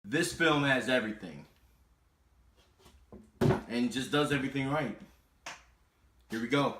This film has everything. And just does everything right. Here we go.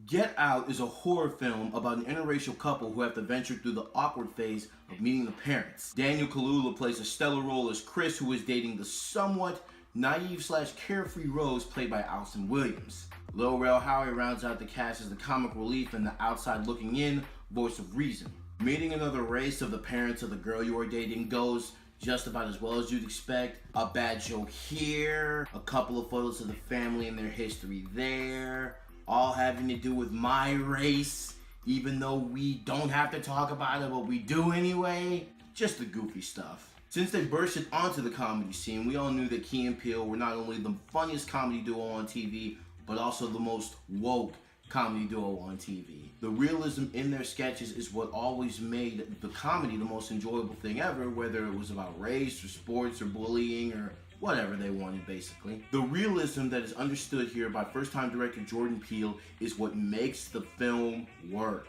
Get Out is a horror film about an interracial couple who have to venture through the awkward phase of meeting the parents. Daniel Kaluuya plays a stellar role as Chris, who is dating the somewhat naive/carefree Rose, played by Allison Williams. Lil Rel Howery rounds out the cast as the comic relief and the outside looking in voice of reason. Meeting another race of the parents of the girl you are dating goes just about as well as you'd expect. A bad joke here, a couple of photos of the family and their history there, all having to do with my race, even though we don't have to talk about it, but we do anyway. Just the goofy stuff. Since they bursted onto the comedy scene, we all knew that Key and Peele were not only the funniest comedy duo on TV, but also the most woke comedy duo on TV. The realism in their sketches is what always made the comedy the most enjoyable thing ever, whether it was about race or sports or bullying or whatever they wanted, basically. The realism that is understood here by first-time director Jordan Peele is what makes the film work.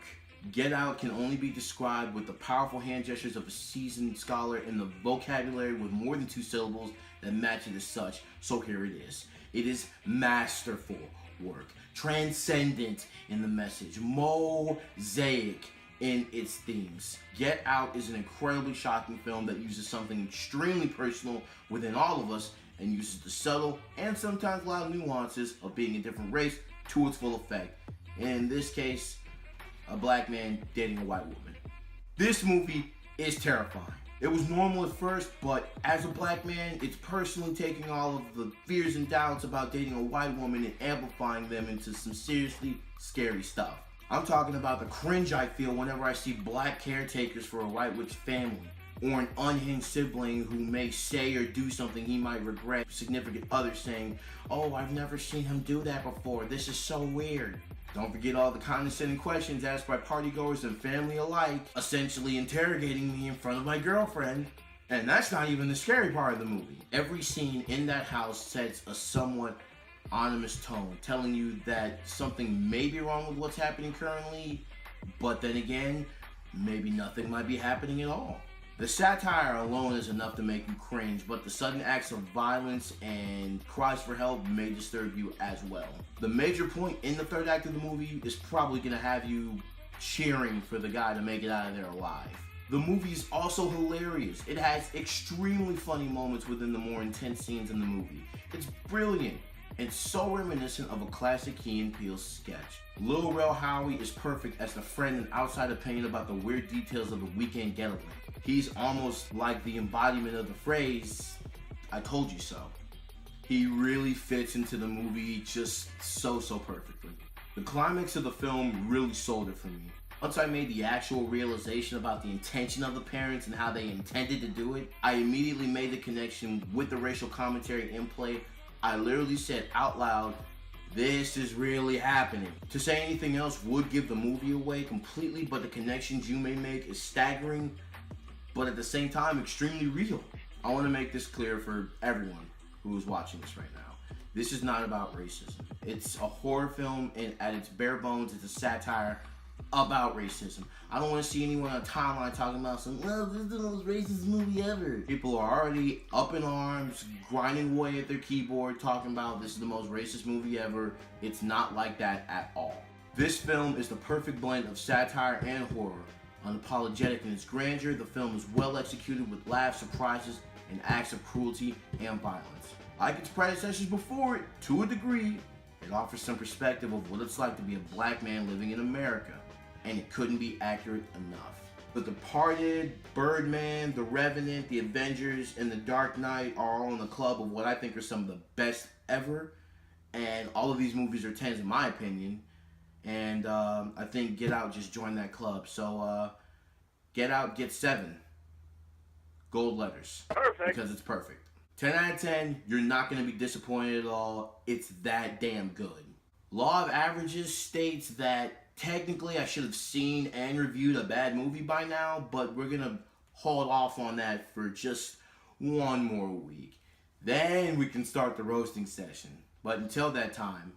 Get Out can only be described with the powerful hand gestures of a seasoned scholar and the vocabulary with more than 2 syllables that match it as such, so here it is. It is masterful work, transcendent in the message, mosaic in its themes. Get Out is an incredibly shocking film that uses something extremely personal within all of us and uses the subtle and sometimes loud nuances of being a different race to its full effect. In this case, a black man dating a white woman. This movie is terrifying. It was normal at first, but as a black man, it's personally taking all of the fears and doubts about dating a white woman and amplifying them into some seriously scary stuff. I'm talking about the cringe I feel whenever I see black caretakers for a white rich family, or an unhinged sibling who may say or do something he might regret, significant other saying, "Oh, I've never seen him do that before, this is so weird." Don't forget all the condescending questions asked by partygoers and family alike, essentially interrogating me in front of my girlfriend. And that's not even the scary part of the movie. Every scene in that house sets a somewhat ominous tone, telling you that something may be wrong with what's happening currently, but then again, maybe nothing might be happening at all. The satire alone is enough to make you cringe, but the sudden acts of violence and cries for help may disturb you as well. The major point in the third act of the movie is probably going to have you cheering for the guy to make it out of there alive. The movie is also hilarious. It has extremely funny moments within the more intense scenes in the movie. It's brilliant and so reminiscent of a classic Key and Peele sketch. Lil Rel Howery is perfect as the friend and outside opinion about the weird details of the weekend getaway. He's almost like the embodiment of the phrase, "I told you so." He really fits into the movie just so perfectly. The climax of the film really sold it for me. Once I made the actual realization about the intention of the parents and how they intended to do it, I immediately made the connection with the racial commentary in play. I literally said out loud, "This is really happening." To say anything else would give the movie away completely, but the connections you may make is staggering, but at the same time, extremely real. I want to make this clear for everyone who is watching this right now. This is not about racism. It's a horror film, and at its bare bones, it's a satire about racism. I don't want to see anyone on a timeline talking about well, this is the most racist movie ever. People are already up in arms, grinding away at their keyboard, talking about this is the most racist movie ever. It's not like that at all. This film is the perfect blend of satire and horror. Unapologetic in its grandeur, the film is well executed with laughs, surprises, and acts of cruelty and violence. Like its predecessors before it, to a degree, it offers some perspective of what it's like to be a black man living in America, and it couldn't be accurate enough. The Departed, Birdman, The Revenant, The Avengers, and The Dark Knight are all in the club of what I think are some of the best ever, and all of these movies are 10s in my opinion. And I think Get Out just joined that club. So Get Out gets 7 gold letters. Perfect. Because it's perfect. 10 out of 10, you're not going to be disappointed at all. It's that damn good. Law of Averages states that technically I should have seen and reviewed a bad movie by now, but we're going to hold off on that for just one more week. Then we can start the roasting session. But until that time,